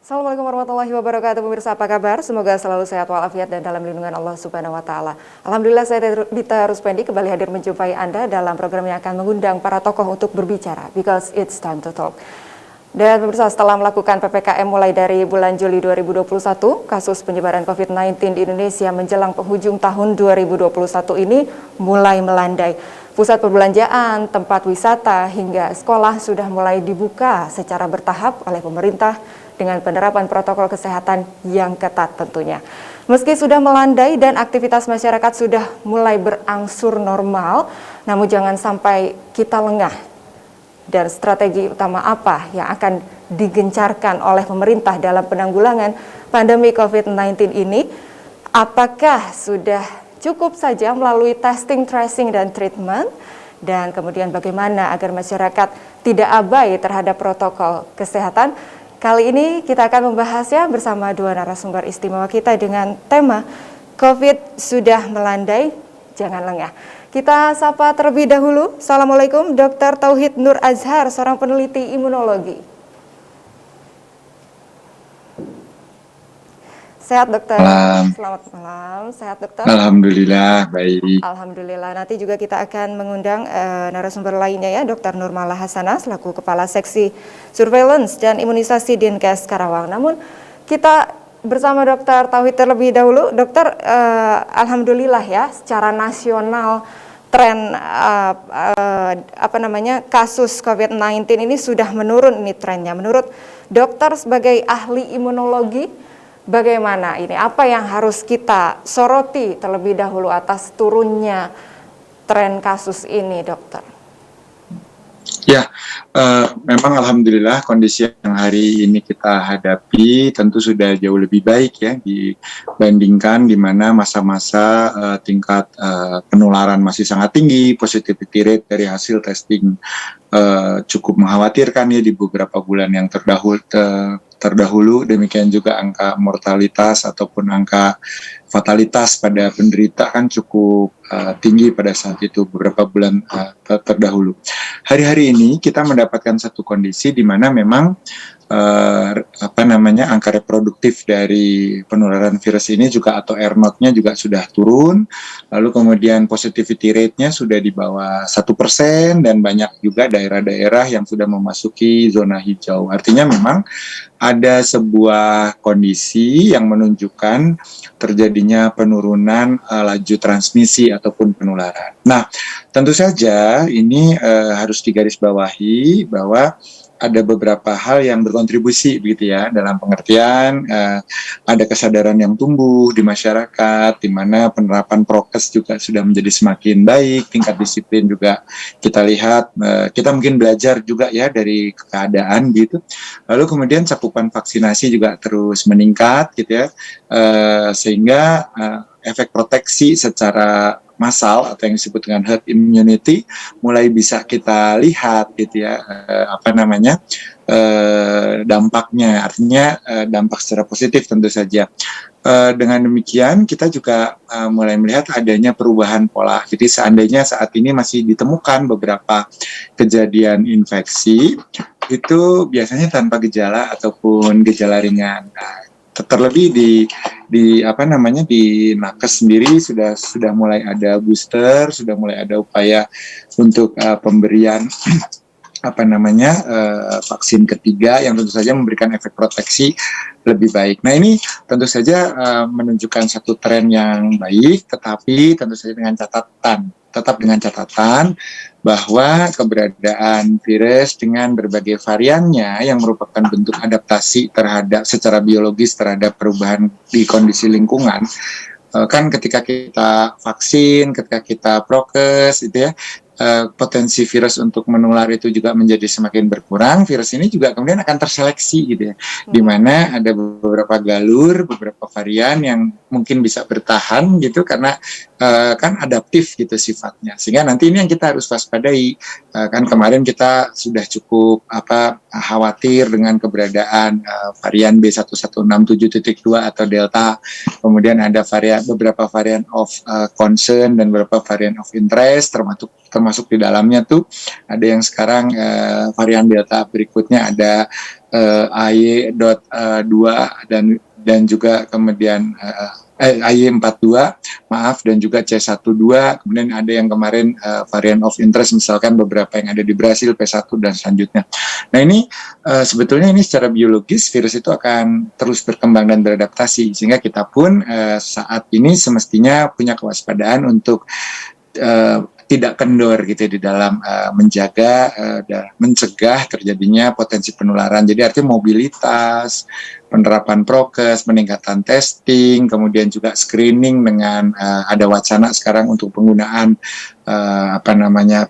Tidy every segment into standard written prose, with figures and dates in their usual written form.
Assalamualaikum warahmatullahi wabarakatuh, pemirsa, apa kabar? Semoga selalu sehat walafiat dan dalam lindungan Allah Subhanahu wa taala. Alhamdulillah, saya Dita Ruspendi kembali hadir menjumpai Anda dalam program yang akan mengundang para tokoh untuk berbicara, because it's time to talk. Dan pemirsa, setelah melakukan PPKM mulai dari bulan Juli 2021, kasus penyebaran COVID-19 di Indonesia menjelang penghujung tahun 2021 ini mulai melandai. Pusat perbelanjaan, tempat wisata, hingga sekolah sudah mulai dibuka secara bertahap oleh pemerintah dengan penerapan protokol kesehatan yang ketat tentunya. Meski sudah melandai dan aktivitas masyarakat sudah mulai berangsur normal, namun jangan sampai kita lengah. Dan strategi utama apa yang akan digencarkan oleh pemerintah dalam penanggulangan pandemi COVID-19 ini? Apakah sudah cukup saja melalui testing, tracing, dan treatment? Dan kemudian bagaimana agar masyarakat tidak abai terhadap protokol kesehatan? Kali ini kita akan membahasnya bersama dua narasumber istimewa kita dengan tema COVID sudah melandai, jangan lengah. Kita sapa terlebih dahulu. Assalamualaikum Dr. Tauhid Nur Azhar, seorang peneliti imunologi. Sehat dokter? Malam. Selamat malam, sehat dokter? Alhamdulillah, baik. Alhamdulillah, nanti juga kita akan mengundang narasumber lainnya ya, Dr. Nurmala Hasanah selaku Kepala Seksi Surveillance dan Imunisasi Dinkes Karawang. Namun kita bersama Dr. Tauhid terlebih dahulu. Dokter, alhamdulillah ya, secara nasional tren kasus COVID-19 ini sudah menurun ini trennya. Menurut dokter sebagai ahli imunologi, bagaimana ini? Apa yang harus kita soroti terlebih dahulu atas turunnya tren kasus ini, dokter? Ya, memang alhamdulillah kondisi yang hari ini kita hadapi tentu sudah jauh lebih baik ya dibandingkan di mana masa-masa tingkat penularan masih sangat tinggi, positivity rate dari hasil testing cukup mengkhawatirkan ya di beberapa bulan yang terdahulu, demikian juga angka mortalitas ataupun angka fatalitas pada penderita kan cukup tinggi pada saat itu beberapa bulan terdahulu. Hari-hari ini kita mendapatkan satu kondisi di mana memang angka reproduktif dari penularan virus ini juga atau R0-nya juga sudah turun, lalu kemudian positivity rate-nya sudah di bawah 1% dan banyak juga daerah-daerah yang sudah memasuki zona hijau. Artinya memang ada sebuah kondisi yang menunjukkan terjadinya penurunan laju transmisi ataupun penularan. Nah, tentu saja ini harus digarisbawahi bahwa ada beberapa hal yang berkontribusi begitu ya, dalam pengertian ada kesadaran yang tumbuh di masyarakat, di mana penerapan prokes juga sudah menjadi semakin baik, tingkat disiplin juga kita lihat, kita mungkin belajar juga ya dari keadaan gitu. Lalu kemudian cakupan vaksinasi juga terus meningkat gitu ya, sehingga efek proteksi secara massal atau yang disebut dengan herd immunity mulai bisa kita lihat gitu ya, dampaknya, artinya dampak secara positif tentu saja. Dengan demikian kita juga mulai melihat adanya perubahan pola. Jadi seandainya saat ini masih ditemukan beberapa kejadian infeksi itu biasanya tanpa gejala ataupun gejala ringan. Terlebih di nakes sendiri sudah mulai ada booster, sudah mulai ada upaya untuk pemberian vaksin ketiga yang tentu saja memberikan efek proteksi lebih baik. Nah, ini tentu saja menunjukkan satu tren yang baik, tetapi tentu saja tetap dengan catatan bahwa keberadaan virus dengan berbagai variannya yang merupakan bentuk adaptasi secara biologis terhadap perubahan di kondisi lingkungan. Kan ketika kita vaksin, ketika kita prokes itu ya, potensi virus untuk menular itu juga menjadi semakin berkurang. Virus ini juga kemudian akan terseleksi gitu ya, di mana ada beberapa galur, beberapa varian yang mungkin bisa bertahan gitu karena kan adaptif gitu sifatnya. Sehingga nanti ini yang kita harus waspadai. Kan kemarin kita sudah cukup khawatir dengan keberadaan varian B1167.2 atau Delta. Kemudian ada beberapa varian of concern dan beberapa varian of interest, termasuk di dalamnya tuh ada yang sekarang varian Delta berikutnya ada AY.2 dan juga kemudian AY42 maaf, dan juga C12, kemudian ada yang kemarin varian of interest, misalkan beberapa yang ada di Brasil P1 dan selanjutnya. Nah ini sebetulnya ini secara biologis virus itu akan terus berkembang dan beradaptasi, sehingga kita pun saat ini semestinya punya kewaspadaan untuk tidak kendor gitu di dalam menjaga dan mencegah terjadinya potensi penularan. Jadi artinya mobilitas, penerapan prokes, peningkatan testing, kemudian juga screening dengan ada wacana sekarang untuk penggunaan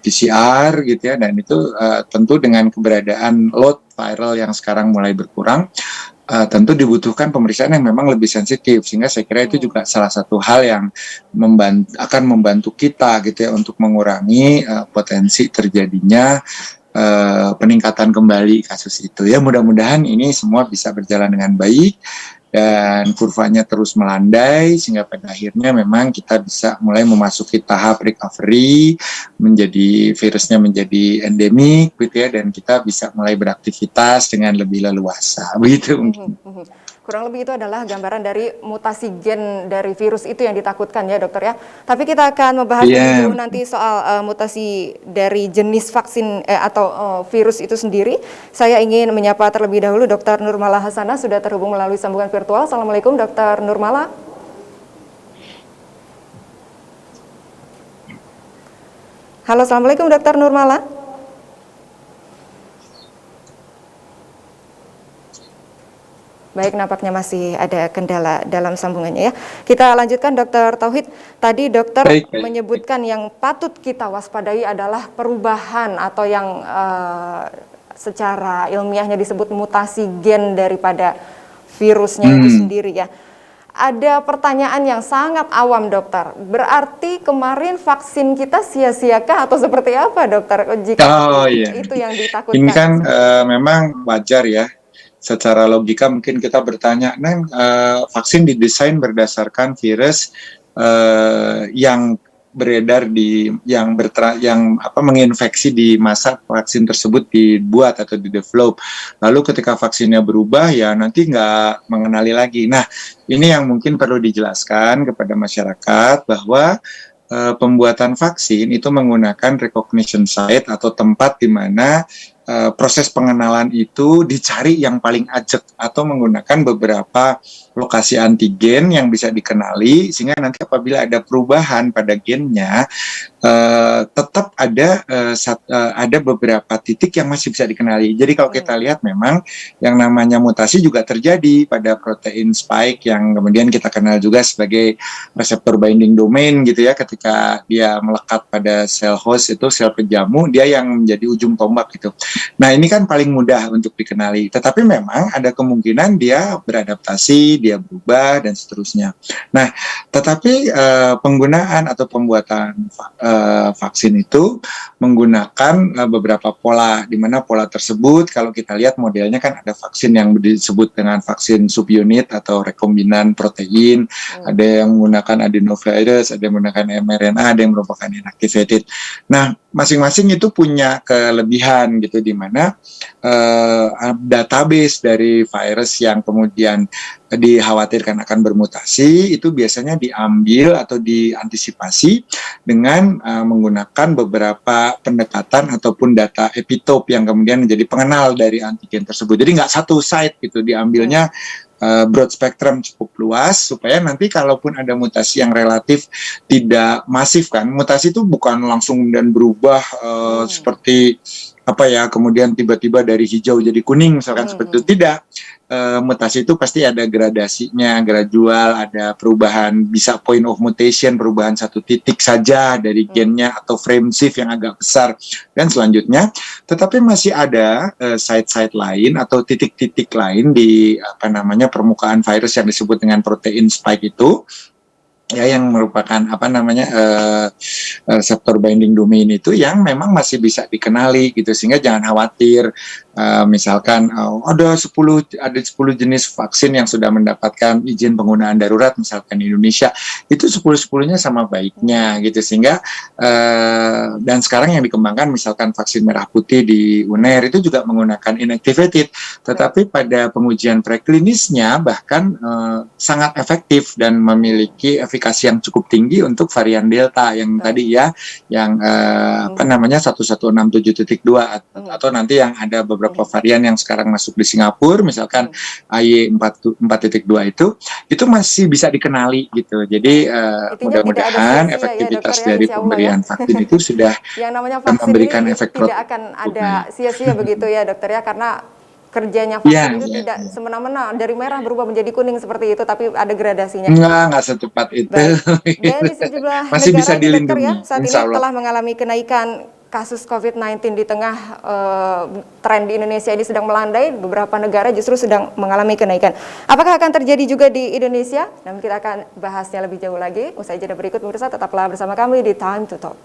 PCR gitu ya, dan itu tentu dengan keberadaan load viral yang sekarang mulai berkurang, tentu dibutuhkan pemeriksaan yang memang lebih sensitif, sehingga saya kira itu juga salah satu hal yang akan membantu kita gitu ya untuk mengurangi potensi terjadinya peningkatan kembali kasus itu. Ya mudah-mudahan ini semua bisa berjalan dengan baik dan kurvanya terus melandai, sehingga pada akhirnya memang kita bisa mulai memasuki tahap recovery, virusnya menjadi endemik gitu ya, dan kita bisa mulai beraktivitas dengan lebih leluasa begitu mungkin. Kurang lebih itu adalah gambaran dari mutasi gen dari virus itu yang ditakutkan ya dokter ya. Tapi kita akan membahas lebih jauh nanti soal mutasi dari jenis vaksin atau virus itu sendiri. Saya ingin menyapa terlebih dahulu Dr. Nurmala Hasanah, sudah terhubung melalui sambungan virtual. Assalamualaikum Dr. Nurmala. Halo, Assalamualaikum Dr. Nurmala. Baik, nampaknya masih ada kendala dalam sambungannya ya. Kita lanjutkan Dr. Tauhid. Tadi dokter menyebutkan yang patut kita waspadai adalah perubahan atau yang secara ilmiahnya disebut mutasi gen daripada virusnya itu sendiri ya. Ada pertanyaan yang sangat awam dokter. Berarti kemarin vaksin kita sia-siakah atau seperti apa dokter? Jika itu yang ditakutkan. Ini kan memang wajar ya. Secara logika mungkin kita bertanya, vaksin didesain berdasarkan virus yang beredar yang menginfeksi di masa vaksin tersebut dibuat atau didevelop. Lalu ketika vaksinnya berubah ya nanti nggak mengenali lagi. Nah ini yang mungkin perlu dijelaskan kepada masyarakat bahwa pembuatan vaksin itu menggunakan recognition site atau tempat di mana proses pengenalan itu dicari yang paling ajak atau menggunakan beberapa lokasi antigen yang bisa dikenali, sehingga nanti apabila ada perubahan pada gennya tetap ada beberapa titik yang masih bisa dikenali. Jadi kalau kita lihat memang yang namanya mutasi juga terjadi pada protein spike yang kemudian kita kenal juga sebagai reseptor binding domain gitu ya, ketika dia melekat pada sel host itu sel penjamu, dia yang menjadi ujung tombak gitu. Nah ini kan paling mudah untuk dikenali, tetapi memang ada kemungkinan dia beradaptasi, dia berubah dan seterusnya. Nah tetapi penggunaan atau pembuatan vaksin itu menggunakan beberapa pola, di mana pola tersebut kalau kita lihat modelnya kan ada vaksin yang disebut dengan vaksin subunit atau rekombinan protein, ada yang menggunakan adenovirus, ada yang menggunakan mRNA, ada yang merupakan inactivated. Nah masing-masing itu punya kelebihan gitu, di mana database dari virus yang kemudian dikhawatirkan akan bermutasi itu biasanya diambil atau diantisipasi dengan menggunakan beberapa pendekatan ataupun data epitope yang kemudian menjadi pengenal dari antigen tersebut. Jadi nggak satu site gitu diambilnya, broad spectrum cukup luas, supaya nanti kalaupun ada mutasi yang relatif tidak masif, kan mutasi itu bukan langsung dan berubah seperti kemudian tiba-tiba dari hijau jadi kuning misalkan, seperti itu tidak. Mutasi itu pasti ada gradasinya, gradual, ada perubahan, bisa point of mutation, perubahan satu titik saja dari gennya atau frame shift yang agak besar dan selanjutnya. Tetapi masih ada site-site lain atau titik-titik lain di permukaan virus yang disebut dengan protein spike itu, ya, yang merupakan reseptor binding domain itu yang memang masih bisa dikenali gitu, sehingga jangan khawatir misalkan ada 10 jenis vaksin yang sudah mendapatkan izin penggunaan darurat misalkan di Indonesia, itu 10-10-nya sama baiknya gitu, sehingga dan sekarang yang dikembangkan misalkan vaksin merah putih di UNER itu juga menggunakan inactivated, tetapi pada pengujian preklinisnya bahkan sangat efektif dan memiliki efikasi yang cukup tinggi untuk varian Delta yang tadi ya, yang 1167.2 atau nanti yang ada beberapa varian yang sekarang masuk di Singapura, misalkan AY4.2 itu masih bisa dikenali gitu. Jadi mudah-mudahan efektivitas dari pemberian vaksin itu sudah yang namanya vaksin memberikan ini efek tidak akan ada sia-sia begitu ya dokter ya, karena kerjanya vaksin itu tidak semena-mena dari merah berubah menjadi kuning seperti itu, tapi ada gradasinya. Nggak secepat itu. Dan di sejumlah masih negara bisa ini dokter dilindungi, ya saat ini insya Allah. telah mengalami kenaikan kasus COVID-19 di tengah tren di Indonesia ini sedang melandai, beberapa negara justru sedang mengalami kenaikan. Apakah akan terjadi juga di Indonesia? Dan kita akan bahasnya lebih jauh lagi. Usai jeda berikut, pemirsa tetaplah bersama kami di Time to Talk.